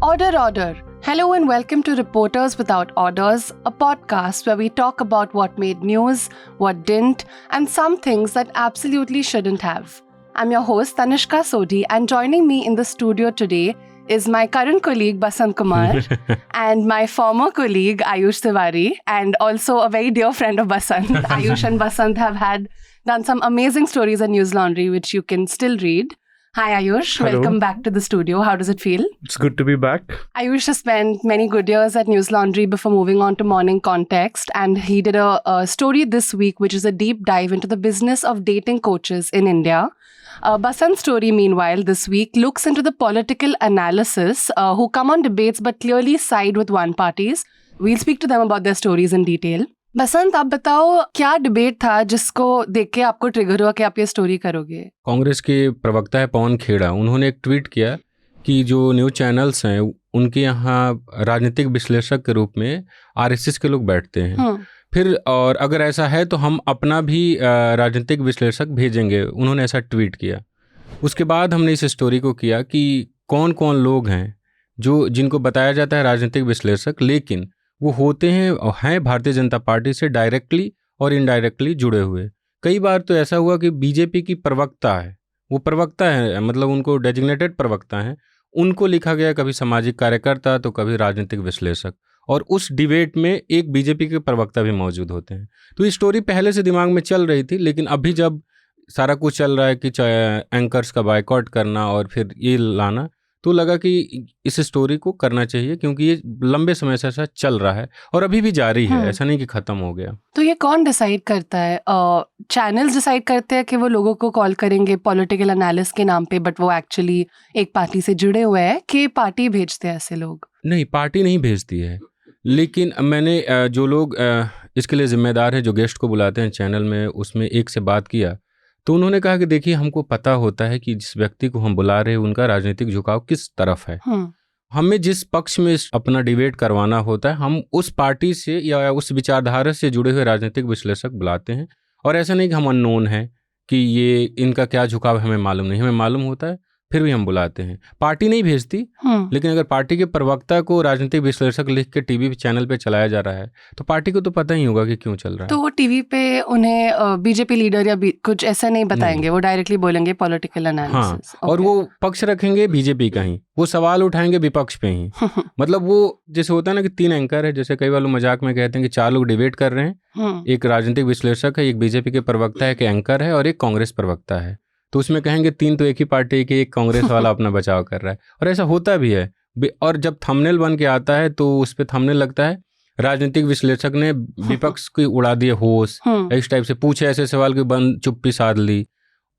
Order, order. Hello and welcome to Reporters Without Orders, a podcast where we talk about what made news, what didn't, and some things that absolutely shouldn't have. I'm your host, Tanishka Sodhi, and joining me in the studio today is my current colleague, Basant Kumar, and my former colleague, Ayush Tiwari, and also a very dear friend of Basant. Ayush and Basant have done some amazing stories at Newslaundry, which you can still read. Hi Ayush, Hello. Welcome back to the studio. How does it feel? It's good to be back. Ayush has spent many good years at Newslaundry before moving on to Morning Context, and he did a story this week which is a deep dive into the business of dating coaches in India. Basant's story, meanwhile, this week looks into the political analysts who come on debates but clearly side with one parties. We'll speak to them about their stories in detail. बसंत, आप बताओ क्या debate था जिसको देख के आपको trigger हुआ कि आप ये स्टोरी करोगे? कांग्रेस के प्रवक्ता है पवन खेड़ा, उन्होंने एक ट्वीट किया कि जो न्यूज़ चैनल्स हैं उनके यहाँ राजनीतिक विश्लेषक के रूप में आरएसएस के लोग बैठते हैं। फिर और अगर ऐसा है तो हम अपना भी राजनीतिक विश्लेषक भेजेंगे, उन्होंने ऐसा ट्वीट किया। उसके बाद हमने इस स्टोरी को किया कि कौन कौन लोग हैं जिनको बताया जाता है राजनीतिक विश्लेषक, लेकिन वो होते हैं भारतीय जनता पार्टी से डायरेक्टली और इनडायरेक्टली जुड़े हुए। कई बार तो ऐसा हुआ कि बीजेपी की प्रवक्ता है, वो प्रवक्ता है, मतलब उनको डेजिग्नेटेड प्रवक्ता हैं, उनको लिखा गया कभी सामाजिक कार्यकर्ता तो कभी राजनीतिक विश्लेषक, और उस डिबेट में एक बीजेपी के प्रवक्ता भी मौजूद होते हैं। तो ये स्टोरी पहले से दिमाग में चल रही थी, लेकिन अभी जब सारा कुछ चल रहा है कि एंकर्स का बायकॉट करना और फिर ये लाना, तो लगा कि इस स्टोरी को करना चाहिए, क्योंकि ये लंबे समय से ऐसा चल रहा है और अभी भी जारी है, ऐसा नहीं कि ख़त्म हो गया। तो ये कौन डिसाइड करता है? चैनल्स डिसाइड करते हैं कि वो लोगों को कॉल करेंगे पॉलिटिकल एनालिस्ट के नाम पे, बट वो एक्चुअली एक पार्टी से जुड़े हुए हैं, कि पार्टी भेजते हैं ऐसे लोग? नहीं, पार्टी नहीं भेजती है, लेकिन मैंने जो लोग इसके लिए जिम्मेदार हैं, जो गेस्ट को बुलाते हैं चैनल में, उसमें एक से बात किया तो उन्होंने कहा कि देखिए, हमको पता होता है कि जिस व्यक्ति को हम बुला रहे हैं उनका राजनीतिक झुकाव किस तरफ है। हमें जिस पक्ष में अपना डिबेट करवाना होता है, हम उस पार्टी से या उस विचारधारा से जुड़े हुए राजनीतिक विश्लेषक बुलाते हैं। और ऐसा नहीं कि हम अननोन हैं कि ये इनका क्या झुकाव है, हमें मालूम नहीं, हमें मालूम होता है, फिर भी हम बुलाते हैं। पार्टी नहीं भेजती, लेकिन अगर पार्टी के प्रवक्ता को राजनीतिक विश्लेषक लिख के टीवी चैनल पे चलाया जा रहा है तो पार्टी को तो पता ही होगा कि क्यों चल रहा है। तो वो टीवी पे उन्हें बीजेपी लीडर या कुछ ऐसा नहीं बताएंगे, वो डायरेक्टली बोलेंगे पॉलिटिकल एनालिसिस। हाँ, और वो पक्ष रखेंगे बीजेपी का ही, वो सवाल उठाएंगे विपक्ष पे ही। मतलब वो जैसे होता है ना कि 3 एंकर है, जैसे कई बार लोग मजाक में कहते हैं कि 4 लोग डिबेट कर रहे हैं, एक राजनीतिक विश्लेषक है, एक बीजेपी के प्रवक्ता है, एक एंकर है और एक कांग्रेस प्रवक्ता है। तो उसमें कहेंगे 3 तो एक ही पार्टी के, एक कांग्रेस वाला अपना बचाव कर रहा है, और ऐसा होता भी है। और जब थंबनेल बन के आता है तो उस पे थंबनेल लगता है राजनीतिक विश्लेषक ने विपक्ष की उड़ा दिए होश, इस टाइप से पूछे ऐसे सवाल की बंद चुप्पी साध ली।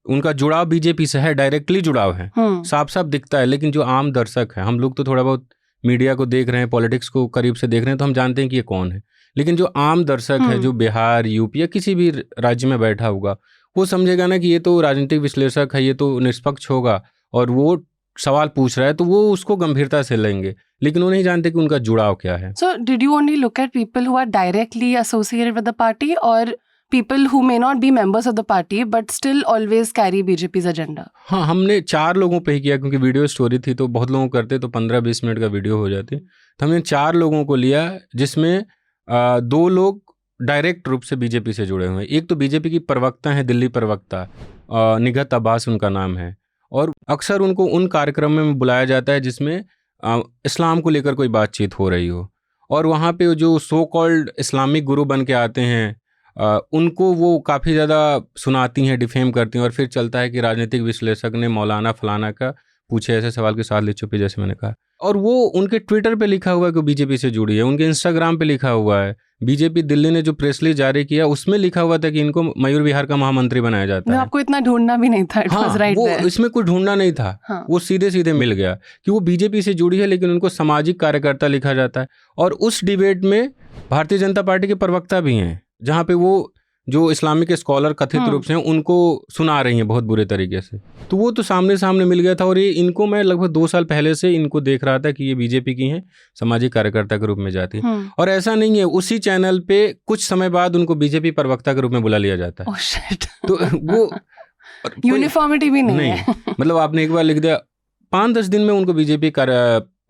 उनका जुड़ाव बीजेपी से है, डायरेक्टली जुड़ाव है, साफ साफ दिखता है। लेकिन जो आम दर्शक है, हम लोग तो थोड़ा बहुत मीडिया को देख रहे हैं, पॉलिटिक्स को करीब से देख रहे हैं, तो हम जानते हैं कि ये कौन है। लेकिन जो आम दर्शक है, जो बिहार, यूपी या किसी भी राज्य में बैठा होगा, वो समझेगा ना कि ये तो राजनीतिक विश्लेषक है, ये तो निष्पक्ष होगा और वो सवाल पूछ रहा है, तो वो उसको गंभीरता से लेंगे, लेकिन वो नहीं जानते कि उनका जुड़ाव क्या है। So, did you only look at people who are directly associated with the party or people who may not be members of the party but still always carry BJP's agenda? हाँ, हमने 4 लोगों पे ही किया, क्योंकि वीडियो स्टोरी थी तो बहुत लोगों करते तो 15-20 मिनट का वीडियो हो जाती। तो हमने 4 लोगों को लिया, जिसमें 2 लोग डायरेक्ट रूप से बीजेपी से जुड़े हुए हैं। एक तो बीजेपी की प्रवक्ता है, दिल्ली प्रवक्ता, निगहत अब्बास उनका नाम है, और अक्सर उनको उन कार्यक्रम में बुलाया जाता है जिसमें इस्लाम को लेकर कोई बातचीत हो रही हो, और वहाँ पे जो सो कॉल्ड इस्लामिक गुरु बन के आते हैं उनको वो काफ़ी ज़्यादा सुनाती हैं, डिफेम करती हैं, और फिर चलता है कि राजनीतिक विश्लेषक ने मौलाना फलाना का पूछे ऐसे सवाल के साथ ले चुपी, जैसे मैंने कहा। और वो उनके ट्विटर पे लिखा हुआ है कि बीजेपी से जुड़ी है, उनके इंस्टाग्राम पे लिखा हुआ है। बीजेपी दिल्ली ने जो प्रेस रिलीज जारी किया उसमें लिखा हुआ था कि इनको मयूर विहार का महामंत्री बनाया जाता है। आपको इतना ढूंढना भी नहीं था। हाँ, वो इसमें कुछ ढूंढना नहीं था। हाँ। वो सीधे सीधे मिल गया कि वो बीजेपी से जुड़ी है, लेकिन उनको सामाजिक कार्यकर्ता लिखा जाता है। और उस डिबेट में भारतीय जनता पार्टी के प्रवक्ता भी हैं, जहाँ पे वो जो इस्लामिक स्कॉलर कथित रूप से हैं उनको सुना रही हैं बहुत बुरे तरीके से। तो वो तो सामने सामने मिल गया था, और ये इनको मैं लगभग 2 साल पहले से इनको देख रहा था कि ये बीजेपी की हैं, सामाजिक कार्यकर्ता के रूप में जाती है। और ऐसा नहीं है, उसी चैनल पे कुछ समय बाद उनको बीजेपी प्रवक्ता के रूप में बुला लिया जाता है। तो वो यूनिफॉर्मिटी भी नहीं है। मतलब आपने एक बार लिख दिया, 5-10 दिन में उनको बीजेपी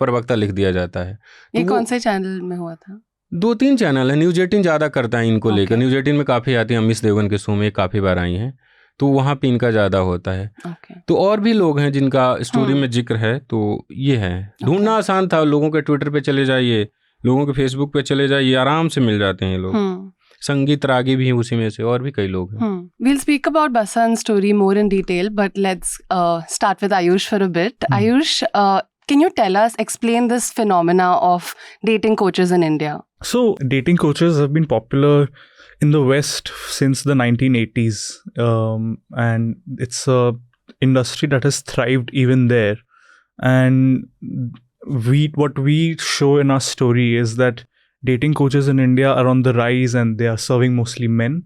प्रवक्ता लिख दिया जाता है। ये कौन से चैनल में हुआ था? 2-3 चैनल है। न्यूज़ 18 ज़्यादा करता है इनको लेकर। न्यूज़ 18 में काफ़ी आती है, अमिश देवगन के शो में काफ़ी बार आई हैं, तो वहाँ पे इनका ज़्यादा होता है। तो और भी लोग हैं जिनका स्टोरी में जिक्र है, तो ये है। ढूंढना आसान था, लोगों के ट्विटर पे चले जाइए, लोगों के फेसबुक पे चले जाइए, आराम से मिल जाते हैं लोग। संगीत रागी भी हैं उसी में से, और भी कई लोग हैं। We'll speak about Basant's story more in detail, but let's start with Ayush for a bit. Ayush, can you tell us, explain this phenomena of dating coaches in India? So, dating coaches have been popular in the West since the 1980s, and it's a industry that has thrived even there. And what we show in our story is that dating coaches in India are on the rise, and they are serving mostly men.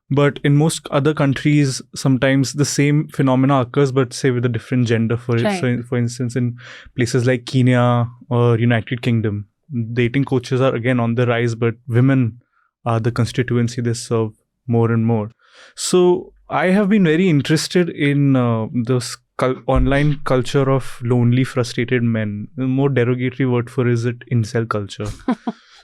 But in most other countries, sometimes the same phenomena occurs, but say with a different gender. For instance, in places like Kenya or United Kingdom, dating coaches are again on the rise, but women are the constituency they serve more and more. So I have been very interested in this online culture of lonely, frustrated men. The more derogatory word for is it incel culture.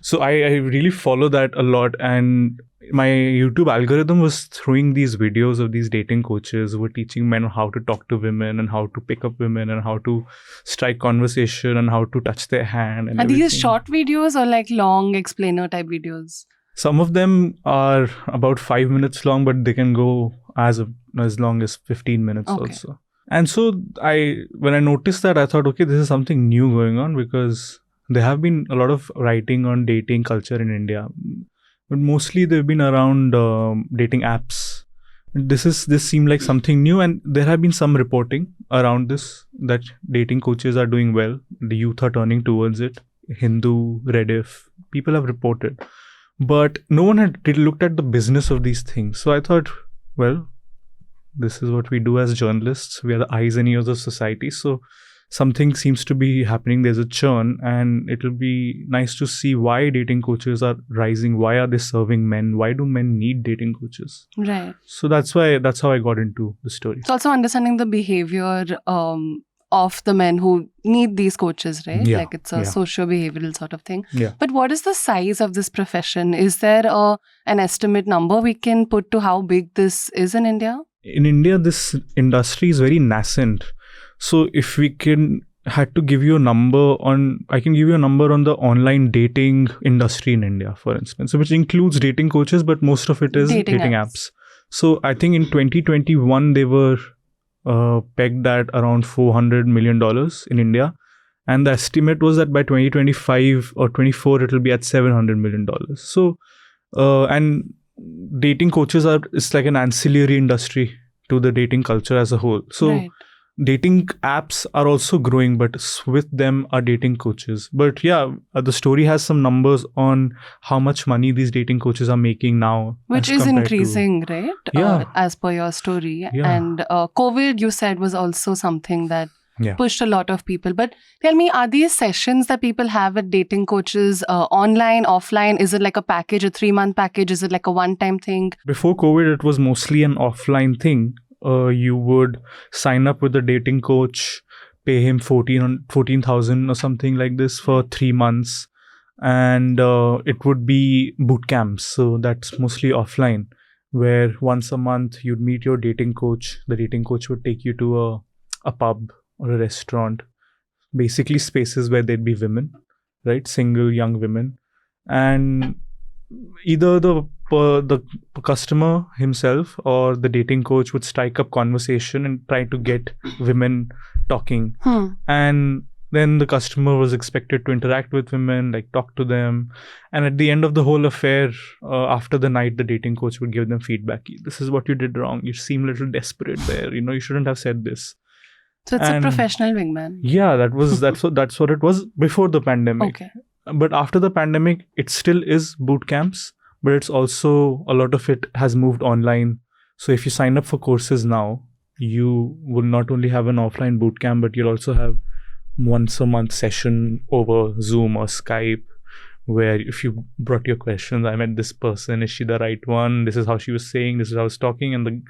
So I really follow that a lot, and my YouTube algorithm was throwing these videos of these dating coaches who were teaching men how to talk to women and how to pick up women and how to strike conversation and how to touch their hand. And are these short videos or like long explainer type videos? Some of them are about 5 minutes long, but they can go as long as 15 minutes also. And so when I noticed that, I thought, okay, this is something new going on, because there have been a lot of writing on dating culture in India, but mostly they've been around dating apps. This seemed like something new, and there have been some reporting around this, that dating coaches are doing well. The youth are turning towards it. Hindu, Rediff, people have reported, but no one had looked at the business of these things. So I thought, well, this is what we do as journalists. We are the eyes and ears of society. So something seems to be happening. There's a churn, and it'll be nice to see why dating coaches are rising. Why are they serving men? Why do men need dating coaches? Right. So that's how I got into the story. It's also understanding the behavior of the men who need these coaches, right? Yeah, like it's a socio-behavioral sort of thing. Yeah. But what is the size of this profession? Is there an estimate number we can put to how big this is in India? In India, this industry is very nascent. So if we had to give you a number I can give you a number on the online dating industry in India, for instance, which includes dating coaches, but most of it is dating apps. So I think in 2021, they were pegged at around $400 million in India. And the estimate was that by 2025 or 24, it will be at $700 million. So, and dating coaches it's like an ancillary industry to the dating culture as a whole. So dating apps are also growing, but with them are dating coaches. But yeah, the story has some numbers on how much money these dating coaches are making now. Which is increasing, right? Yeah. As per your story. Yeah. And COVID, you said, was also something that pushed a lot of people. But tell me, are these sessions that people have with dating coaches online, offline? Is it like a package, a 3-month package? Is it like a one-time thing? Before COVID, it was mostly an offline thing. You would sign up with a dating coach, pay him 14,000 or something like this for 3 months. And it would be boot camps. So that's mostly offline, where once a month you'd meet your dating coach. The dating coach would take you to a pub or a restaurant, basically spaces where there'd be women, right? Single young women. And either the customer himself or the dating coach would strike up conversation and try to get women talking. And then the customer was expected to interact with women, like talk to them. And at the end of the whole affair, after the night, the dating coach would give them feedback. This is what you did wrong. You seem a little desperate there. You shouldn't have said this. So it's a professional wingman. Yeah, that's what it was before the pandemic. Okay. But after the pandemic, it still is boot camps, but it's also, a lot of it has moved online. So if you sign up for courses now, you will not only have an offline boot camp, but you'll also have once a month session over Zoom or Skype, where if you brought your questions, I met this person, is she the right one? This is how she was saying, this is how I was talking. And the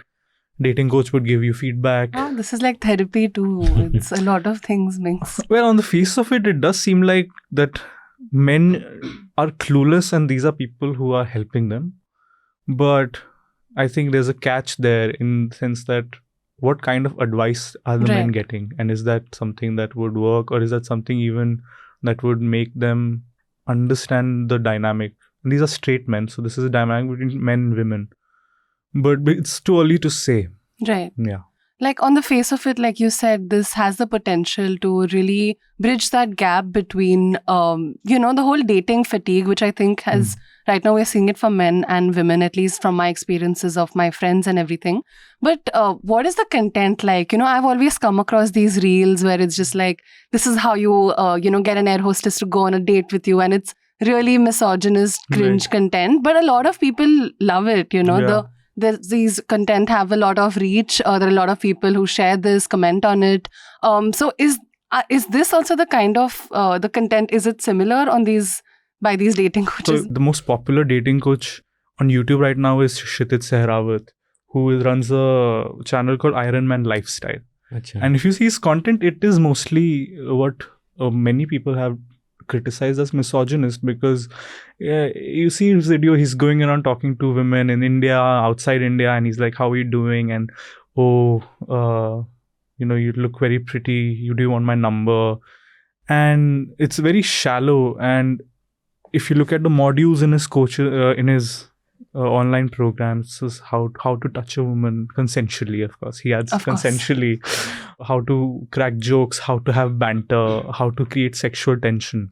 dating coach would give you feedback. Oh, this is like therapy too. It's a lot of things mixed. Well, on the face of it, it does seem like that men are clueless and these are people who are helping them. But I think there's a catch there in the sense that what kind of advice are the men getting? And is that something that would work, or is that something even that would make them understand the dynamic? And these are straight men, so this is a dynamic between men and women. But it's too early to say. Right. Yeah. Like on the face of it, like you said, this has the potential to really bridge that gap between, the whole dating fatigue, which I think has, right now we're seeing it for men and women, at least from my experiences of my friends and everything. But what is the content like? I've always come across these reels where it's just like, this is how you, get an air hostess to go on a date with you. And it's really misogynist, cringe content. But a lot of people love it, these content have a lot of reach. There are a lot of people who share this, comment on it. So is this also the kind of the content? Is it similar by these dating coaches? So the most popular dating coach on YouTube right now is Kshitij Sehrawat, who runs a channel called Iron Man Lifestyle. Achha. And if you see his content, it is mostly what many people have criticized as misogynist, because you see his video, he's going around talking to women in India, outside India, and he's like, how are you doing? And you look very pretty, do you want my number? And it's very shallow. And if you look at the modules in his coach in his online programs, is how to touch a woman consensually. Of course, he adds consensually, how to crack jokes, how to have banter, how to create sexual tension.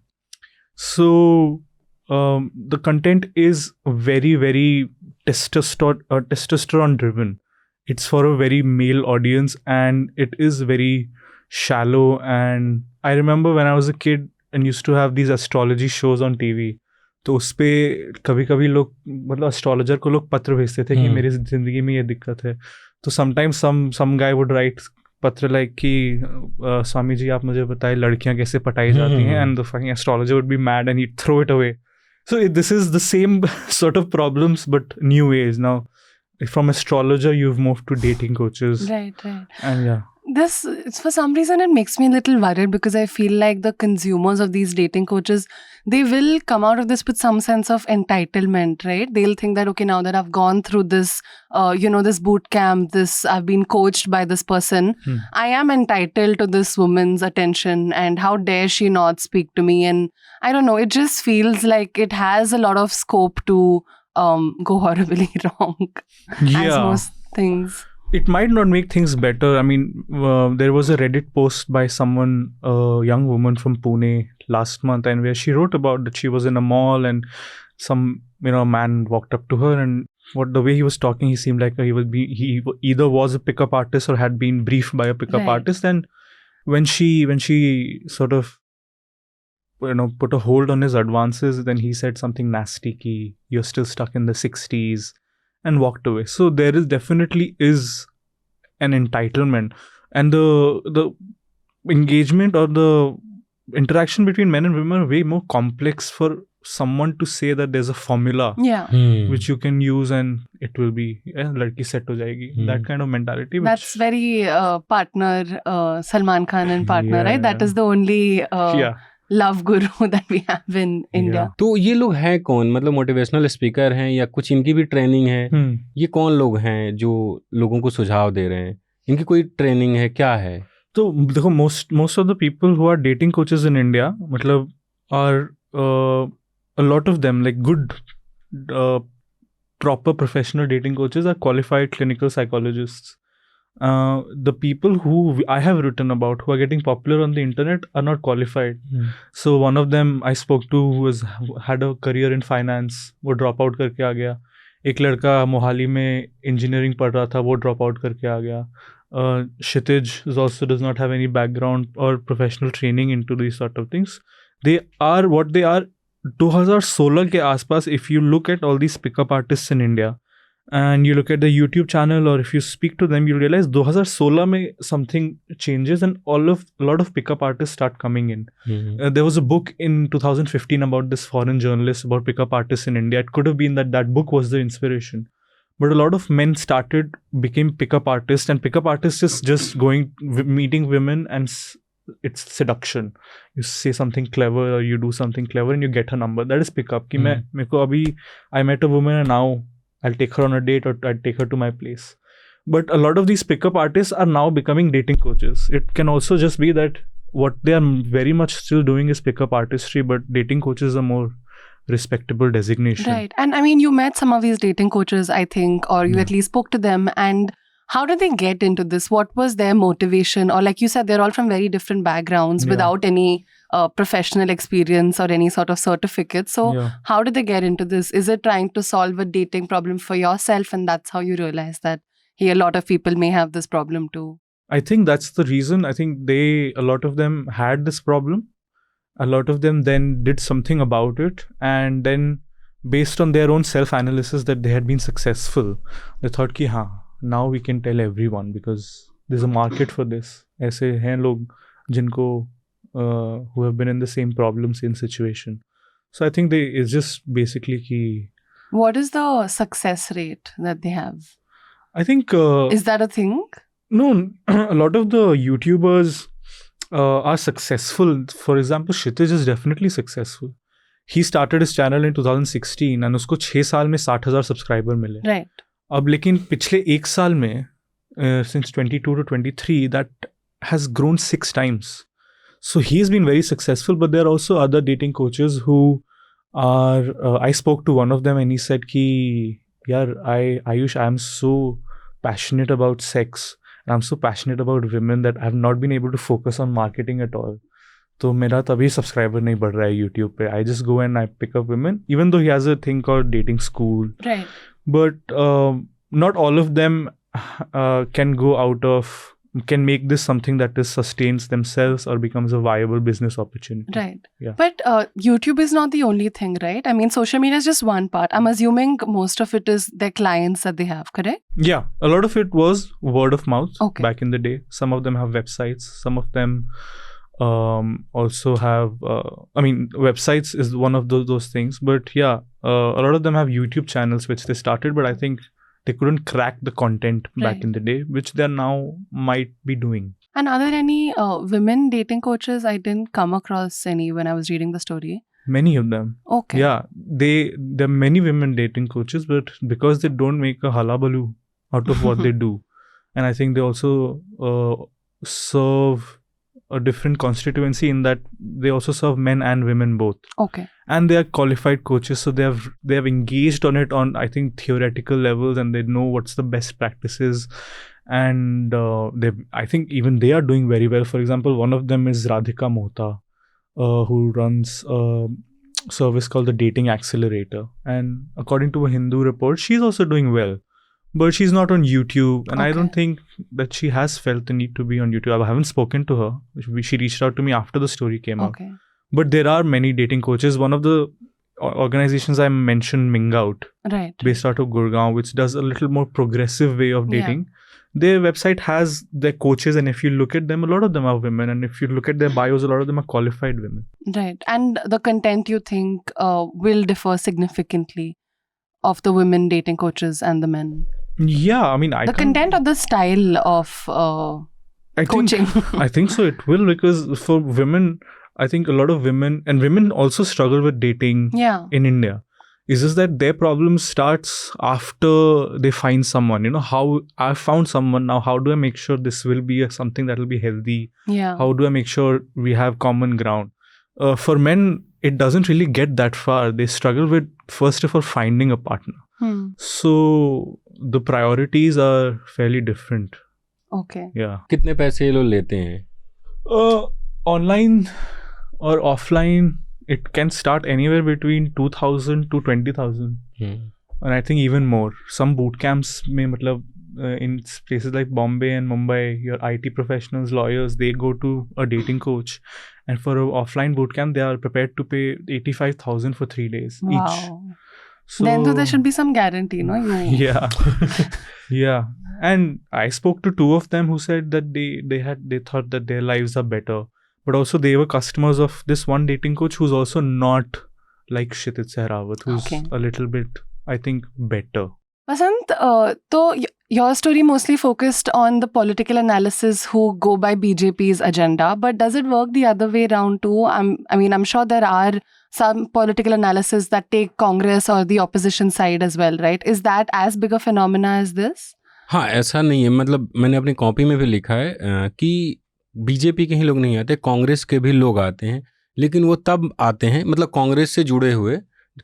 So the content is very, very testosterone driven. It's for a very male audience, and it is very shallow. And I remember when I was a kid and used to have these astrology shows on TV, तो उस पे कभी-कभी लोग मतलब astrologer को लोग पत्र भेजते थे कि मेरी जिंदगी में ये दिक्कत है. तो sometimes some guy would write पत्र like कि स्वामी जी आप मुझे बताएं लड़कियां कैसे पटाई जाती हैं, and the fucking astrologer would be mad and he'd throw it away. So this is the same sort of problems but new ways. Now from astrologer you've moved to dating coaches. Right. And yeah. It's for some reason it makes me a little worried, because I feel like the consumers of these dating coaches, they will come out of this with some sense of entitlement, right? They'll think that, okay, now that I've gone through this, this boot camp, I've been coached by this person, I am entitled to this woman's attention, and how dare she not speak to me? And I don't know, it just feels like it has a lot of scope to go horribly wrong, as most things. It might not make things better. I mean, there was a Reddit post by someone, a young woman from Pune last month, and where she wrote about that she was in a mall and some, man walked up to her, and the way he was talking, he seemed like he either was a pickup artist or had been briefed by a pickup artist. And when she sort of, put a hold on his advances, then he said something nasty, ki you're still stuck in the 60s. And walked away. So there is definitely an entitlement, and the engagement or the interaction between men and women are way more complex for someone to say that there's a formula which you can use and it will be ladki set ho jayegi. That kind of mentality. That's very partner Salman Khan and partner, right? That is the only love Guru that we have in India. तो ये लोग हैं कौन? मतलब motivational speaker हैं या कुछ इनकी भी ट्रेनिंग है? ये कौन लोग हैं जो लोगों को सुझाव दे रहे हैं? इनकी कोई ट्रेनिंग है, क्या है? तो देखो, most of the people who are dating coaches in India मतलब are a lot of them, like good proper professional dating coaches, are qualified clinical psychologists. The people who I have written about who are getting popular on the internet are not qualified. So one of them I spoke to who had a career in finance, वो drop out करके आ गया. एक लड़का मोहाली में engineering पढ़ रहा था, वो drop out करके आ गया. Kshitij also does not have any background or professional training into these sort of things. They are what they are. 2016 के आसपास, if you look at all these pickup artists in India, and you look at the YouTube channel, or if you speak to them, you realize 2016 mein something changes and a lot of pickup artists start coming in. There was a book in 2015 about this foreign journalist about pickup artists in India. It could have been that book was the inspiration. But a lot of men became pickup artists, and pickup artists is just meeting women, and it's seduction. You say something clever or you do something clever and you get her number. That is pickup. Ki I met a woman and now I'll take her on a date or I'll take her to my place. But a lot of these pickup artists are now becoming dating coaches. It can also just be that what they are very much still doing is pickup artistry, but dating coaches are more respectable designation. Right. And I mean, you met some of these dating coaches, I think, or you at least spoke to them. And how did they get into this? What was their motivation? Or like you said, they're all from very different backgrounds without any professional experience or any sort of certificate. So how did they get into this? Is it trying to solve a dating problem for yourself? And that's how you realize that, hey, a lot of people may have this problem too. I think that's the reason. I think a lot of them had this problem. A lot of them then did something about it, and then based on their own self-analysis that they had been successful, they thought ki now we can tell everyone because there's a market for this. Aise hain log jinko who have been in the same problem, same situation. So I think it's just basically ki. What is the success rate that they have? I think is that a thing? No, a lot of the YouTubers are successful. For example, Kshitij is definitely successful. He started his channel in 2016 and उसको 6 साल में 60,000 subscriber मिले. Right. अब लेकिन पिछले 1 साल में since 22 to 23 that has grown 6 times. So he's been very successful. But there are also other dating coaches who are. I spoke to one of them and he said ki Ayush, I am so passionate about sex. I'm so passionate about women that I have not been able to focus on marketing at all. So मेरा तभी subscriber नहीं बढ़ रहा है YouTube पे. I just go and I pick up women, even though he has a thing called dating school. Right. But not all of them can make this something that is sustains themselves or becomes a viable business opportunity. Right. Yeah. But YouTube is not the only thing, right? I mean, social media is just one part. I'm assuming most of it is their clients that they have, correct? Yeah. A lot of it was word of mouth back in the day. Some of them have websites. Some of them also have, websites is one of those things. But yeah, a lot of them have YouTube channels which they started, but I think they couldn't crack the content back in the day, which they now might be doing. And are there any women dating coaches? I didn't come across any when I was reading the story. Many of them. Okay. Yeah, there are many women dating coaches, but because they don't make a halabaloo out of what they do, and I think they also serve a different constituency in that they also serve men and women both. Okay. And they are qualified coaches, so they have engaged on it on, I think, theoretical levels, and they know what's the best practices, and I think even they are doing very well. For example, one of them is Radhika Mohta, who runs a service called the Dating Accelerator, and according to a Hindu report, she's also doing well. But she's not on YouTube, and I don't think that she has felt the need to be on YouTube. I haven't spoken to her. She reached out to me after the story came out. But there are many dating coaches. One of the organizations I mentioned, Mingout, based out of Gurgaon, which does a little more progressive way of dating. Their website has their coaches, and if you look at them, a lot of them are women. And if you look at their bios, a lot of them are qualified women. Right. And the content, you think, will differ significantly of the women dating coaches and the men? Yeah, I mean, the content or the style of coaching? I think so. It will, because for women, I think a lot of women also struggle with dating in India. It's just that their problem starts after they find someone. You know, how I found someone, now how do I make sure this will be something that will be healthy? Yeah. How do I make sure we have common ground? For men, it doesn't really get that far. They struggle with, first of all, finding a partner. So the priorities are fairly different. Okay. Yeah. कितने पैसे ये लोग लेते हैं? Online or offline, it can start anywhere between 2,000 to 20,000. And I think even more. Some boot camps mein, in places like Bombay and Mumbai, your IT professionals, lawyers, they go to a dating coach. And for an offline boot camp, they are prepared to pay 85,000 for 3 days each. So, then there should be some guarantee, no? Yeah. Yeah. And I spoke to 2 of them who said that they thought that their lives are better. But also they were customers of this one dating coach who's also not like Kshitij Sehrawat, who's a little bit, I think, better. Basant, so your story mostly focused on the political analysis who go by BJP's agenda, but does it work the other way around too? I'm sure there are some political analysis that take Congress or the opposition side as well, right? Is that as big a phenomena as this? हाँ, ऐसा नहीं है। मतलब मैंने अपनी copy में भी लिखा है कि बीजेपी के ही लोग नहीं आते, कांग्रेस के भी लोग आते हैं, लेकिन वो तब आते हैं, मतलब कांग्रेस से जुड़े हुए,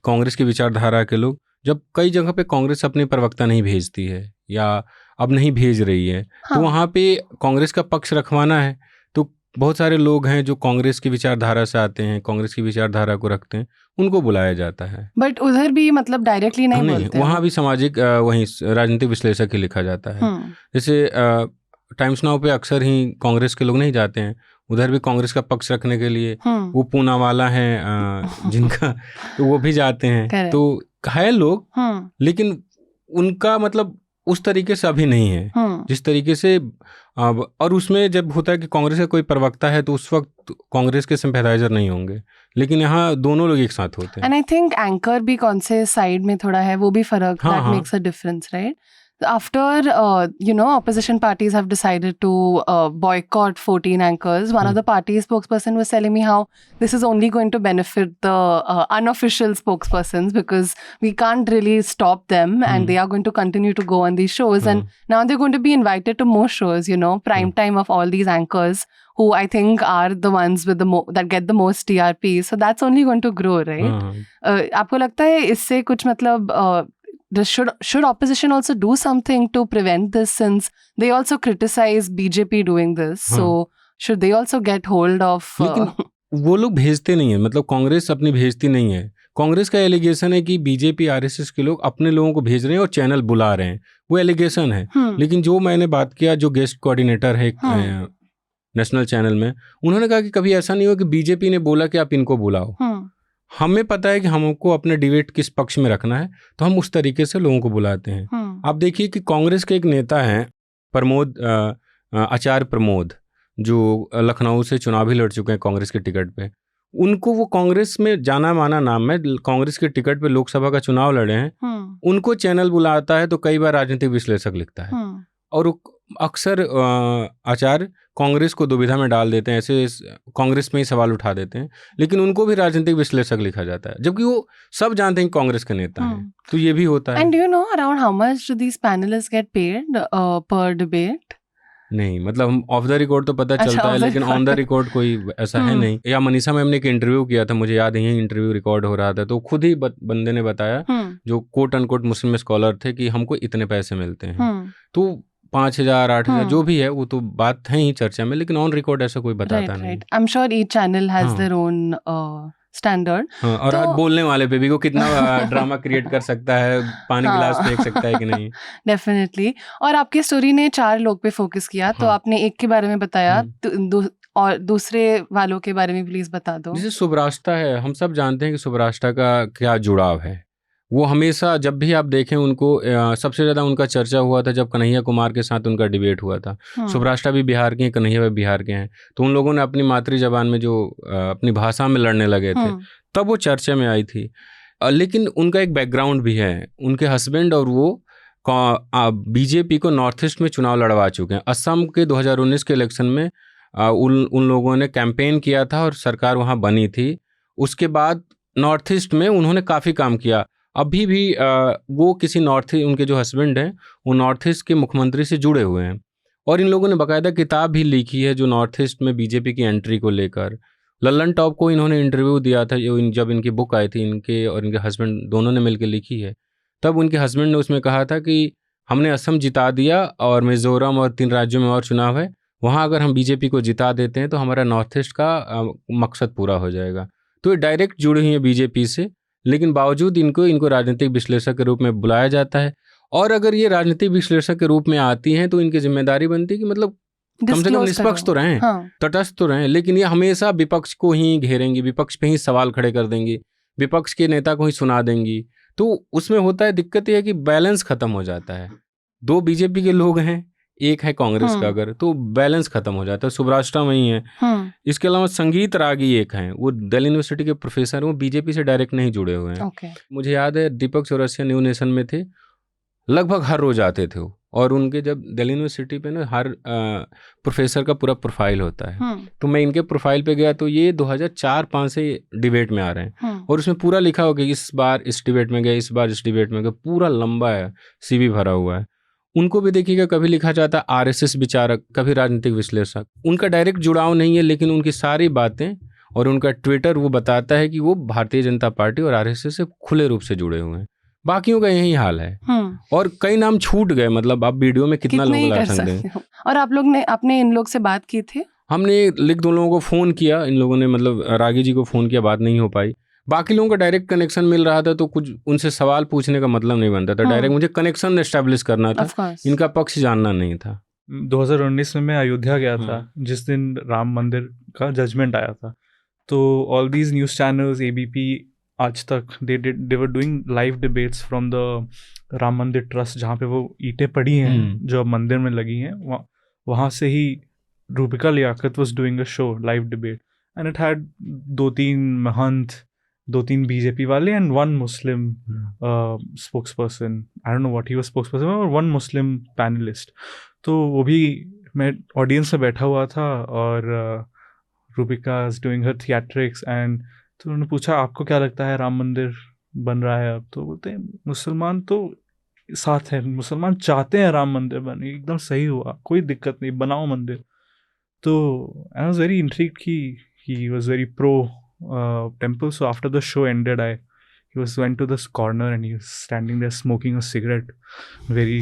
कांग्रेस की विचारधारा के लोग, जब कई जगह पे कांग्रेस अपनी प्रवक्ता नहीं भेजती है या अब नहीं भेज रही है। हाँ। तो वहाँ पे कांग्रेस का पक्ष रखवाना है, तो बहुत सारे लोग हैं जो कांग्रेस की विचारधारा से आते हैं, कांग्रेस की विचारधारा को रखते हैं, उनको बुलाया जाता है। बट उधर भी मतलब डायरेक्टली नहीं बोलते हैं। वहाँ भी सामाजिक वहीं राजनीतिक विश्लेषक ही लिखा जाता है। जैसे टाइम्स नाउ पे अक्सर ही कांग्रेस के लोग नहीं जाते हैं, उधर भी कांग्रेस का पक्ष रखने के लिए वो पूनावाला हैं जिनका, तो वो भी जाते हैं। तो है लोग, लेकिन उनका मतलब उस तरीके से अभी नहीं है जिस तरीके से और उसमें जब होता है कि कांग्रेस का कोई प्रवक्ता है तो उस वक्त कांग्रेस के सिंपैथाइजर नहीं होंगे, लेकिन यहाँ दोनों लोग एक साथ होते हैं। एंड आई थिंक एंकर भी कौन से साइड में थोड़ा है वो भी फर्क, that makes a difference, right? After, opposition parties have decided to boycott 14 anchors, one of the party spokesperson was telling me how this is only going to benefit the unofficial spokespersons because we can't really stop them and they are going to continue to go on these shows. And now they're going to be invited to more shows, prime time of all these anchors who I think are the ones with that get the most TRP. So that's only going to grow, right? आपको लगता है इससे कुछ मतलब should opposition also do something to prevent this, since they also criticize BJP doing this? So should they also get hold of लेकिन वो लोग भेजते नहीं है, मतलब कांग्रेस अपनी भेजती नहीं है। कांग्रेस का एलिगेशन है कि बीजेपी आरएसएस के लोग अपने लोगों को भेज रहे हैं और चैनल बुला रहे हैं, वो एलिगेशन है। लेकिन जो मैंने बात किया, जो गेस्ट कोऑर्डिनेटर है नेशनल चैनल में, उन्होंने कहा कि कभी ऐसा नहीं हो कि बीजेपी ने बोला कि आप इनको बुलाओ। हमें पता है कि हमको अपने डिबेट किस पक्ष में रखना है, तो हम उस तरीके से लोगों को बुलाते हैं। आप देखिए कि कांग्रेस के एक नेता हैं आचार्य प्रमोद, जो लखनऊ से चुनाव भी लड़ चुके हैं कांग्रेस के टिकट पे। उनको वो कांग्रेस में जाना माना नाम है, कांग्रेस के टिकट पे लोकसभा का चुनाव लड़े हैं। उनको चैनल बुलाता है तो कई बार राजनीतिक विश्लेषक लिखता है, और अक्सर आचार्य कांग्रेस को दुविधा में डाल देते हैं, ऐसे कांग्रेस में ही सवाल उठा देते हैं, लेकिन उनको भी राजनीतिक विश्लेषक लिखा जाता है, जबकि वो सब जानते हैं कांग्रेस के नेता हैं। तो ये भी होता है। And you know around how much do these panellists get paid per debate? नहीं, मतलब हम ऑफ द रिकॉर्ड तो पता चलता है, लेकिन ऑन द रिकॉर्ड कोई ऐसा है नहीं। या मनीषा मैम ने एक इंटरव्यू किया था, मुझे याद है, इंटरव्यू रिकॉर्ड हो रहा था, तो खुद ही बंदे ने बताया, जो कोट अनकोट मुस्लिम स्कॉलर थे, कि हमको इतने पैसे मिलते हैं। तो 5,000 8,000 जो भी है, वो तो बात है ही चर्चा में, लेकिन ऑन रिकॉर्ड ऐसा कोई बताता नहीं। I am sure each channel has their own standard. और तो, बोलने वाले पे भी वो कितना ड्रामा क्रिएट कर सकता है, पानी गिलास फेंक सकता है कि नहीं। डेफिनेटली। और आपकी स्टोरी ने 4 लोग पे फोकस किया, तो आपने एक के बारे में बताया, और दूसरे वालों के बारे में प्लीज बता दो। जैसे सुब्राष्टा है, हम सब जानते हैं कि सुब्राष्टा का क्या जुड़ाव है। वो हमेशा जब भी आप देखें उनको, सबसे ज़्यादा उनका चर्चा हुआ था जब कन्हैया कुमार के साथ उनका डिबेट हुआ था। सुब्राष्टा भी बिहार के हैं, कन्हैया भी बिहार के हैं, तो उन लोगों ने अपनी मातृ जबान में जो अपनी भाषा में लड़ने लगे थे, तब वो चर्चा में आई थी। लेकिन उनका एक बैकग्राउंड भी है, उनके हस्बैंड और वो बीजेपी को नॉर्थ ईस्ट में चुनाव लड़वा चुके हैं। असम के 2019 के इलेक्शन में उन लोगों ने कैंपेन किया था और सरकार वहाँ बनी थी। उसके बाद नॉर्थ ईस्ट में उन्होंने काफ़ी काम किया। अभी भी वो किसी उनके जो हस्बैंड हैं वो नॉर्थ ईस्ट के मुख्यमंत्री से जुड़े हुए हैं, और इन लोगों ने बाकायदा किताब भी लिखी है जो नॉर्थ ईस्ट में बीजेपी की एंट्री को लेकर। लल्लन टॉप को इन्होंने इंटरव्यू दिया था, जब इनकी बुक आई थी, इनके और इनके हस्बैंड दोनों ने मिलकर लिखी है। तब उनके हस्बैंड ने उसमें कहा था कि हमने असम जिता दिया और मिजोरम और 3 राज्यों में और चुनाव है, वहाँ अगर हम बीजेपी को जिता देते हैं तो हमारा नॉर्थ ईस्ट का मकसद पूरा हो जाएगा। तो ये डायरेक्ट जुड़ी हुई है बीजेपी से, लेकिन बावजूद इनको राजनीतिक विश्लेषक के रूप में बुलाया जाता है। और अगर ये राजनीतिक विश्लेषक के रूप में आती हैं तो इनकी जिम्मेदारी बनती है कि मतलब कम से कम निष्पक्ष तो रहें, तटस्थ तो रहें। लेकिन ये हमेशा विपक्ष को ही घेरेंगी, विपक्ष पे ही सवाल खड़े कर देंगी, विपक्ष के नेता को ही सुना देंगी। तो उसमें होता है, दिक्कत ये है कि बैलेंस खत्म हो जाता है। 2 बीजेपी के लोग हैं, एक है कांग्रेस का, अगर तो बैलेंस खत्म हो जाता है। सुब्राष्टा वही है। इसके अलावा संगीत रागी एक हैं, वो दिल्ली यूनिवर्सिटी के प्रोफेसर, वो बीजेपी से डायरेक्ट नहीं जुड़े हुए हैं। मुझे याद है दीपक चौरसिया न्यू नेशन में थे, लगभग हर रोज आते थे वो। और उनके जब दिल्ली यूनिवर्सिटी पे ना हर प्रोफेसर का पूरा प्रोफाइल होता है, तो मैं इनके प्रोफाइल पे गया तो ये 2004-05 से डिबेट में आ रहे हैं, और उसमें पूरा लिखा होगा कि इस बार इस डिबेट में गए, इस बार इस डिबेट में गए, पूरा लंबा है, CV भरा हुआ है। उनको भी देखिएगा, कभी लिखा जाता है RSS विचारक, कभी राजनीतिक विश्लेषक। उनका डायरेक्ट जुड़ाव नहीं है, लेकिन उनकी सारी बातें और उनका ट्विटर वो बताता है कि वो भारतीय जनता पार्टी और RSS से खुले रूप से जुड़े हुए हैं। बाकियों का यही हाल है। और कई नाम छूट गए, मतलब आप वीडियो में कितना लोग ला सकते हैं। और आप लोग ने अपने इन लोग से बात की थी? हमने लिख 2 लोगों को फ़ोन किया, इन लोगों ने मतलब रागी जी को फ़ोन किया, बात नहीं हो पाई। बाकी लोगों का डायरेक्ट कनेक्शन मिल रहा था, तो कुछ उनसे सवाल पूछने का मतलब नहीं बनता था। डायरेक्ट मुझे कनेक्शन एस्टेब्लिश करना था, इनका पक्ष जानना नहीं था। 2019 में मैं अयोध्या गया था, जिस दिन राम मंदिर का जजमेंट आया था। तो all these news channels, ABP, Aaj Tak, they were doing live debates from the Ram Mandir trust, जहाँ पे वो ईंटें पड़ी हैं जो अब मंदिर में लगी हैं, वहाँ से ही Rubika Liaquat was doing a show, live debate, and it had 2-3 महंत, 2-3 BJP वाले and 1 Muslim spokesperson. I don't know what he was spokesperson, और 1 मुस्लिम पैनलिस्ट। तो वो भी, मैं ऑडियंस में बैठा हुआ था, और Rubika is doing her theatrics, and तो उन्होंने पूछा आपको क्या लगता है राम मंदिर बन रहा है अब? तो बोलते हैं मुसलमान तो साथ है, मुसलमान चाहते हैं राम मंदिर बने, एकदम सही हुआ, कोई दिक्कत नहीं, बनाओ मंदिर। तो आई वाज वेरी इंट्रिग्ड कि he was very pro temple. So after the show ended, he went to this corner and he was standing there smoking a cigarette very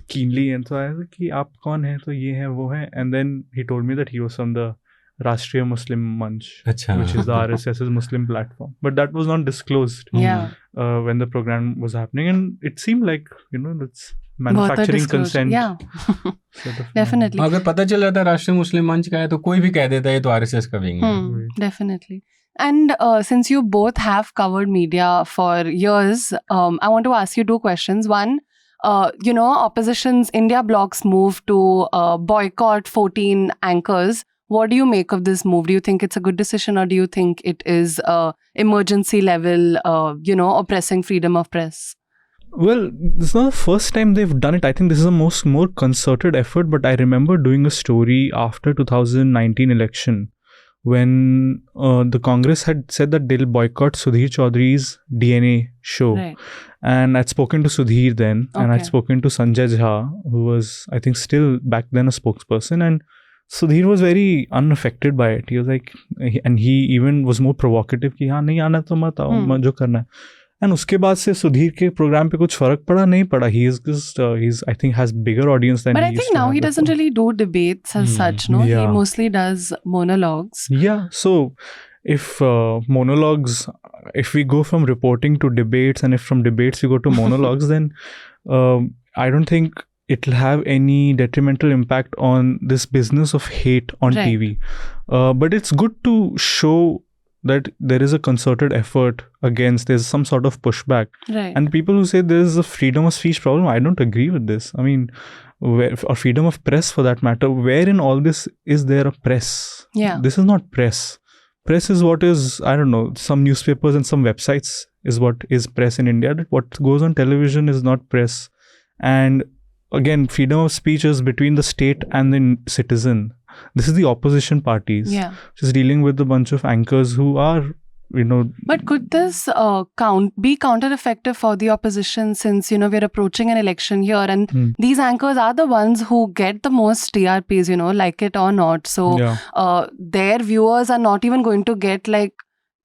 keenly, and so I was like कि आप कौन है? तो ये है वो है, and then he told me that he was from the Rashtriya Muslim Manch, which is the RSS's Muslim platform, but that was not disclosed when the program was happening, and it seemed like that's manufacturing consent. Definitely. अगर पता चल जाता राष्ट्रीय मुस्लिम मंच का है तो कोई भी कह देता है तो RSS का भी है। Definitely. And since you both have covered media for years, I want to ask you 2 questions. One, opposition's India bloc's move to boycott 14 anchors. What do you make of this move? Do you think it's a good decision, or do you think it is emergency level, oppressing freedom of press? Well, this is not the first time they've done it. I think this is a more concerted effort, but I remember doing a story after 2019 election when the Congress had said that they'll boycott Sudhir Chaudhary's DNA show. Right. And I'd spoken to Sudhir then, and I'd spoken to Sanjay Jha, who was, I think, still back then a spokesperson, and Sudhir was very unaffected by it. He was like, and he even was more provocative कि हाँ नहीं आना तो मत आओ, जो करना है। एंड उसके बाद से सुधीर के प्रोग्राम पे कुछ फर्क पड़ा नहीं पड़ा। He is just he's I think has bigger audience than. But I think now he doesn't really do debates as such, no? Yeah. He mostly does monologues. Yeah. So if monologues, if we go from reporting to debates, and if from debates we go to monologues, then I don't think it'll have any detrimental impact on this business of hate on TV. But it's good to show that there is a concerted effort against, there's some sort of pushback. Right. And people who say there's a freedom of speech problem, I don't agree with this. I mean, or freedom of press for that matter, where in all this is there a press? Yeah. This is not press. Press is what is, I don't know, some newspapers and some websites is what is press in India. What goes on television is not press. And again, freedom of speech is between the state and the citizen. This is the opposition parties, just dealing with a bunch of anchors who are, But could this be counter-effective for the opposition, since we're approaching an election here, and these anchors are the ones who get the most TRPs, like it or not. So their viewers are not even going to get like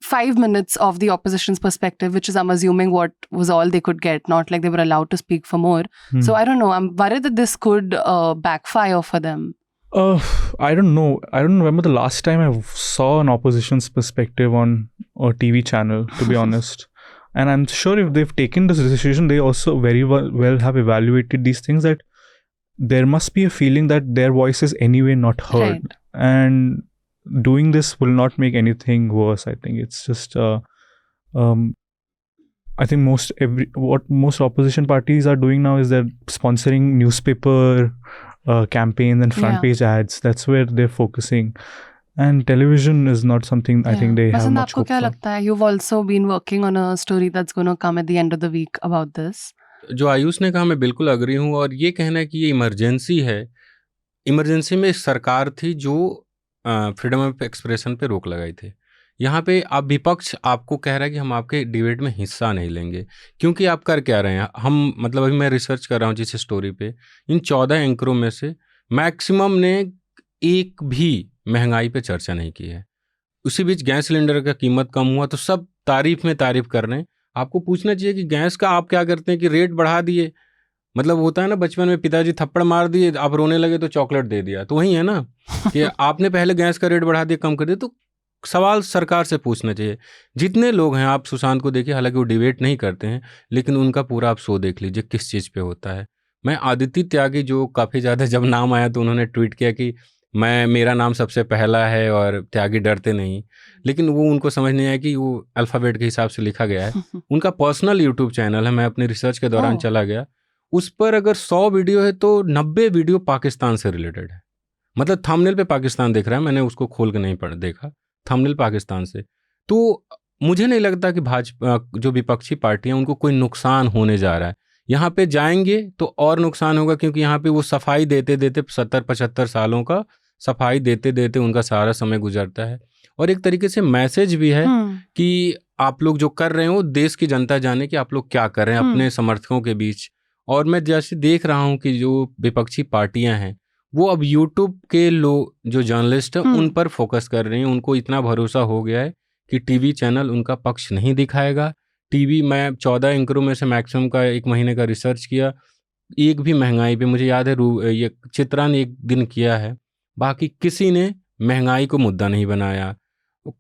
5 minutes of the opposition's perspective, which is, I'm assuming, what was all they could get. Not like they were allowed to speak for more. So I don't know. I'm worried that this could backfire for them. I don't know. I don't remember the last time I saw an opposition's perspective on a TV channel, to be honest. And I'm sure if they've taken this decision, they also very well have evaluated these things, that there must be a feeling that their voice is anyway not heard. Right. And doing this will not make anything worse. I think it's just I think what most opposition parties are doing now is they're sponsoring newspaper campaigns and front page ads. That's where they're focusing. And television is not something I think they have Basant, much आपको hope क्या for. लगता है? You've also been working on a story that's going to come at the end of the week about this. जो आयुष ने कहा मैं बिल्कुल agree हूँ, और ये कहना है कि ये इमरजेंसी है। इमरजेंसी में सरकार थी जो फ्रीडम ऑफ एक्सप्रेशन पे रोक लगाई थी। यहाँ पे आप विपक्ष आपको कह रहा है कि हम आपके डिबेट में हिस्सा नहीं लेंगे, क्योंकि आप कर क्या रहे हैं। हम मतलब अभी मैं रिसर्च कर रहा हूँ जिस स्टोरी पे, इन 14 एंकरों में से मैक्सिमम ने एक भी महंगाई पे चर्चा नहीं की है। उसी बीच गैस सिलेंडर का कीमत कम हुआ तो सब तारीफ में तारीफ कर रहे हैं। आपको पूछना चाहिए कि गैस का आप क्या करते हैं कि रेट बढ़ा दिए, मतलब होता है ना बचपन में पिताजी थप्पड़ मार दिए, आप रोने लगे तो चॉकलेट दे दिया, तो वही है ना कि आपने पहले गैस का रेट बढ़ा दिया, कम कर दिया। तो सवाल सरकार से पूछना चाहिए। जितने लोग हैं, आप सुशांत को देखिए, हालांकि वो डिबेट नहीं करते हैं, लेकिन उनका पूरा आप शो देख लीजिए किस चीज़ पे होता है। मैं आदित्य त्यागी, जो काफ़ी ज़्यादा जब नाम आया तो उन्होंने ट्वीट किया कि मेरा नाम सबसे पहला है और त्यागी डरते नहीं, लेकिन वो उनको समझ नहीं आया कि वो अल्फ़ाबेट के हिसाब से लिखा गया है। उनका पर्सनल यूट्यूब चैनल है, मैं अपने रिसर्च के दौरान चला गया, उस पर अगर 100 वीडियो है तो 90 वीडियो पाकिस्तान से रिलेटेड है। मतलब थंबनेल पे पाकिस्तान दिख रहा है, मैंने उसको खोल के नहीं देखा, थंबनेल पाकिस्तान से। तो मुझे नहीं लगता कि भाजपा जो विपक्षी पार्टियां, उनको कोई नुकसान होने जा रहा है। यहाँ पे जाएंगे तो और नुकसान होगा, क्योंकि यहाँ पे वो सफाई देते देते 70-75 सालों का सफाई देते देते उनका सारा समय गुजरता है। और एक तरीके से मैसेज भी है कि आप लोग जो कर रहे हो, देश की जनता जाने कि आप लोग क्या कर रहे हैं अपने समर्थकों के बीच। और मैं जैसे देख रहा हूँ कि जो विपक्षी पार्टियां हैं वो अब यूट्यूब के लोग, जो जर्नलिस्ट हैं, उन पर फोकस कर रहे हैं। उनको इतना भरोसा हो गया है कि टीवी चैनल उनका पक्ष नहीं दिखाएगा। टीवी, मैं 14 एंकरों में से मैक्सिमम का 1 महीने का रिसर्च किया, एक भी महंगाई पे, मुझे याद है ये चित्रा ने एक दिन किया है, बाकी किसी ने महंगाई को मुद्दा नहीं बनाया।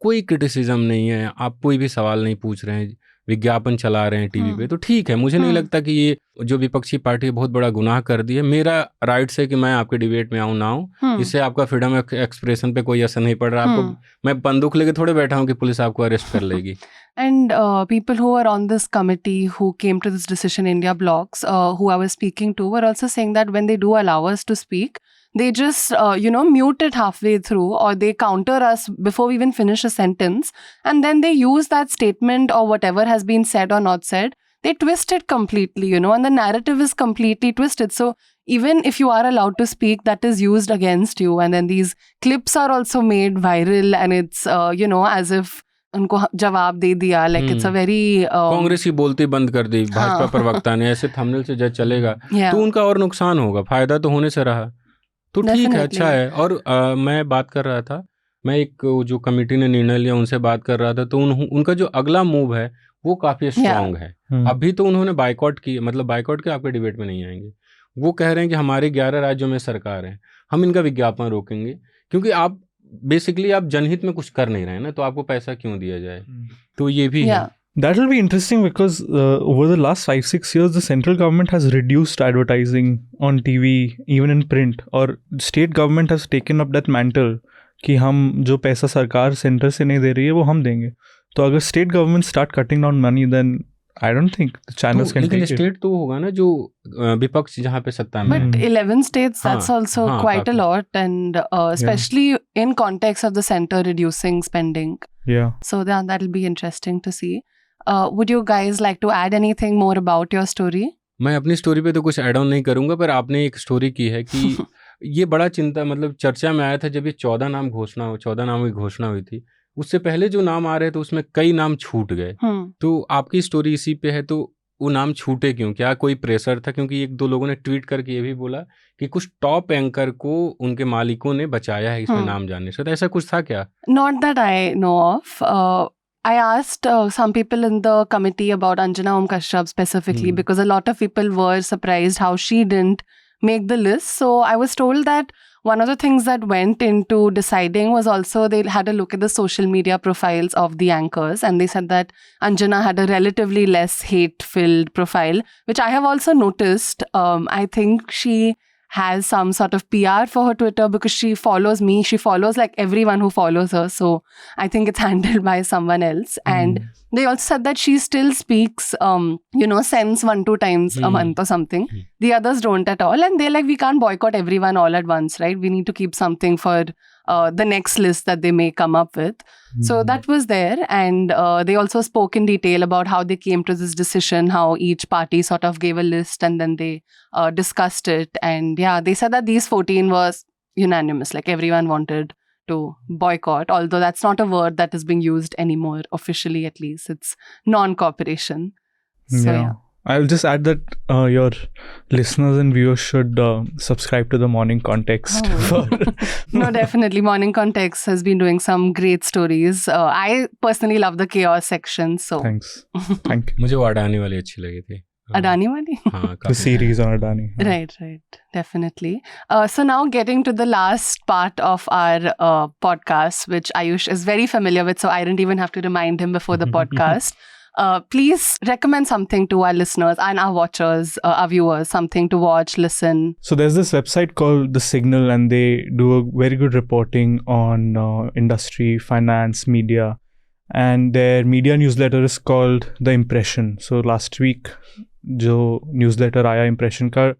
कोई क्रिटिसिज्म नहीं है, आप कोई भी सवाल नहीं पूछ रहे हैं, विज्ञापन चला रहे हैं टीवी पे, तो ठीक है। मुझे नहीं लगता कि ये जो विपक्षी पार्टी बहुत बड़ा गुनाह कर दी है। मेरा राइट्स है कि मैं आपके डिबेट में आऊँ ना आऊँ, इससे आपका फ्रीडम ऑफ एक्सप्रेशन पे कोई असर नहीं पड़ रहा। आपको मैं बंदूक लेके थोड़े बैठा हूँ कि पुलिस आपको अरेस्ट कर लेगी। And people who were on this committee who came to this Decision India blogs, who I was speaking to, were also saying that when they do allow us to speak, they just, mute it halfway through, or they counter us before we even finish a sentence. And then they use that statement or whatever has been said or not said, they twist it completely, and the narrative is completely twisted. So even if you are allowed to speak, that is used against you. And then these clips are also made viral, and it's, as if उनको जवाब दे दिया, like it's a very Congress की बोलती बंद कर दी भाजपा प्रवक्ता ने, ऐसे थंबनेल से जज चलेगा तो उनका और नुकसान होगा, फायदा तो होने से रहा। तो ठीक है, अच्छा है। और मैं बात कर रहा था, मैं एक जो कमेटी ने निर्णय लिया उनसे बात कर रहा था, तो उनका जो अगला मूव है वो काफी स्ट्रांग है। अभी तो उन्होंने बायकॉट की, मतलब बायकॉट के आपके डिबेट में नहीं आएंगे। वो कह रहे हैं कि हमारे 11 राज्यों में सरकार है, हम इनका विज्ञापन रोकेंगे, क्योंकि आप बेसिकली आप जनहित में कुछ कर नहीं रहे हैं ना, तो आपको पैसा क्यों दिया जाए। तो ये भी है। That will be interesting because over the last 5-6 years, the central government has reduced advertising on TV, even in print, और state government has taken up that mantle कि हम जो पैसा सरकार सेंटर से नहीं दे रही है वो हम देंगे। तो अगर state government start cutting down money, then I don't think the channels can take it. लेकिन स्टेट तो होगा ना जो विपक्ष जहाँ पे सत्ता में। But 11 states, that's also quite a lot, and especially in context of the center reducing spending. Yeah. So that'll be interesting to see. Would you guys like to add anything more about your story? मैं अपनी story पे तो कुछ add on नहीं करूंगा, पर आपने एक स्टोरी की है कि ये बड़ा चिंता, मतलब चर्चा में आया था जब ये 14 नाम की घोषणा हुई थी। उससे पहले जो नाम आ रहे थे उसमें कई नाम छूट गए। तो आपकी स्टोरी इसी पे है, तो वो नाम छूटे क्यों? क्या कोई प्रेशर था? क्योंकि 1-2 लोगों ने ट्वीट करके ये भी बोला कि कुछ टॉप एंकर को उनके मालिकों ने बचाया है इसमें नाम जानने से। तो ऐसा कुछ था क्या? Not that I know of. I asked some people in the committee about Anjana Om Kashyap specifically, because a lot of people were surprised how she didn't make the list. So I was told that one of the things that went into deciding was also they had a look at the social media profiles of the anchors, and they said that Anjana had a relatively less hate-filled profile, which I have also noticed. I think she has some sort of PR for her Twitter because she follows me. She follows like everyone who follows her. So I think it's handled by someone else. And they also said that she still speaks, sends 1-2 times a month or something. The others don't at all. And they're like, we can't boycott everyone all at once, right? We need to keep something for the next list that they may come up with. So that was there. And they also spoke in detail about how they came to this decision, how each party sort of gave a list and then they discussed it. And yeah, they said that these 14 was unanimous, like everyone wanted to boycott, although that's not a word that is being used anymore, officially at least. It's non-cooperation. So yeah. I'll just add that your listeners and viewers should subscribe to the Morning Context. No, definitely. Morning Context has been doing some great stories. I personally love the chaos section. So Thanks. Thank you. मुझे वो अडानी वाली अच्छी लगी थी. Adani wali? The series on Adani. Right. Definitely. So now getting to the last part of our podcast, which Ayush is very familiar with, so I didn't even have to remind him before the podcast. Please recommend something to our listeners and our watchers, our viewers, something to watch, listen. So there's this website called The Signal, and they do a very good reporting on industry, finance, media. And their media newsletter is called The Impression. So last week, जो newsletter आया Impression का,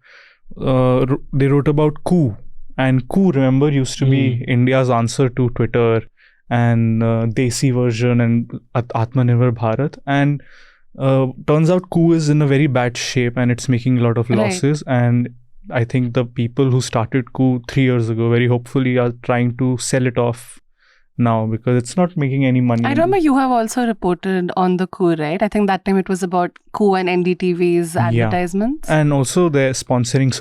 they wrote about coup. And coup, remember, used to be India's answer to Twitter and Desi version and Atmanirbhar Bharat. And turns out coup is in a very bad shape and it's making a lot of losses. Right. And I think the people who started coup 3 years ago very hopefully are trying to sell it off now because it's not making any money. I remember you have also reported on the coup, right? I think that time it was about coup and NDTV's advertisements. Yeah. And also they're sponsoring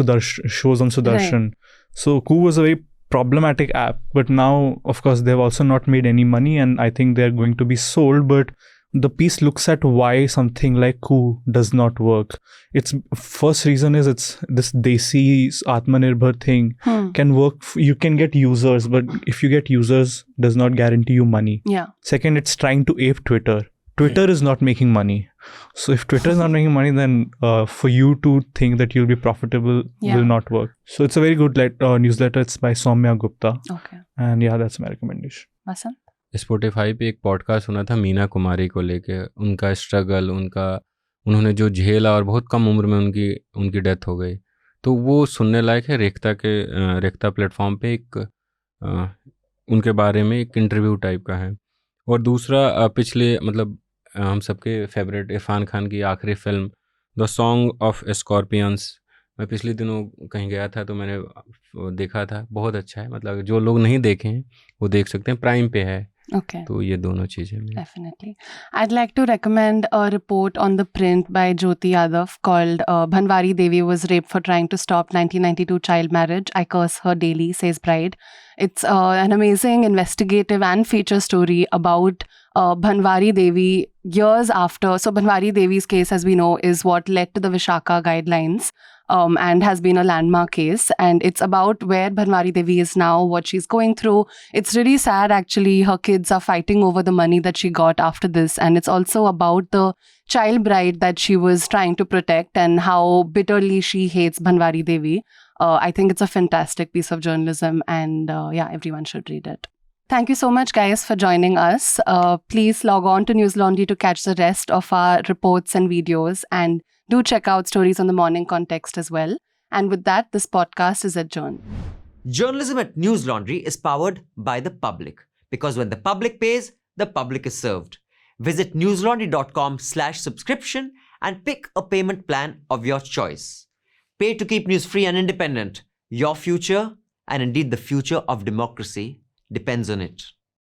shows on Sudarshan. Right. So coup was a very problematic app, but now of course they've also not made any money and I think they're going to be sold. But the piece looks at why something like coup does not work. Its first reason is it's this Desi Atmanirbhar thing can work. You can get users, but if you get users, does not guarantee you money. Yeah. Second, it's trying to ape Twitter. Twitter is not making money. So if Twitter is not making money, then for you to think that you'll be profitable will not work. So it's a very good newsletter. It's by Soumya Gupta. Okay. And yeah, that's my recommendation. Basant? Spotify पे एक podcast सुना था मीना कुमारी को लेके, उनका struggle, उन्होंने जो झेला और बहुत कम उम्र में उनकी डेथ हो गई. तो वो सुनने लायक है. रेखता प्लेटफॉर्म पे एक उनके बारे में एक इंटरव्यू टाइप का है. और दूसरा पिछले मतलब हम सबके फेवरेट इरफान खान की आखिरी film the song of scorpions, मैं पिछले दिनों कहीं गया था तो मैंने देखा था. बहुत अच्छा है. मतलब जो लोग नहीं देखे हैं वो देख सकते हैं, प्राइम पे है. Okay. तो ये दोनों चीज़ें. Definitely. I'd like to recommend a report on the print by Jyoti Yadav called Bhanwari Devi was raped for trying to stop 1992 child marriage. I curse her daily, says bride. It's an amazing investigative and feature story about Bhanwari Devi years after. So Bhanwari Devi's case, as we know, is what led to the Vishaka guidelines. And has been a landmark case. And it's about where Bhanwari Devi is now, what she's going through. It's really sad, actually. Her kids are fighting over the money that she got after this. And it's also about the child bride that she was trying to protect and how bitterly she hates Bhanwari Devi. I think it's a fantastic piece of journalism. And everyone should read it. Thank you so much, guys, for joining us. Please log on to Newslaundry to catch the rest of our reports and videos. And do check out Stories on the Morning Context as well. And with that, this podcast is adjourned. Journalism at Newslaundry is powered by the public. Because when the public pays, the public is served. Visit newslaundry.com/subscription and pick a payment plan of your choice. Pay to keep news free and independent. Your future, and indeed the future of democracy, depends on it.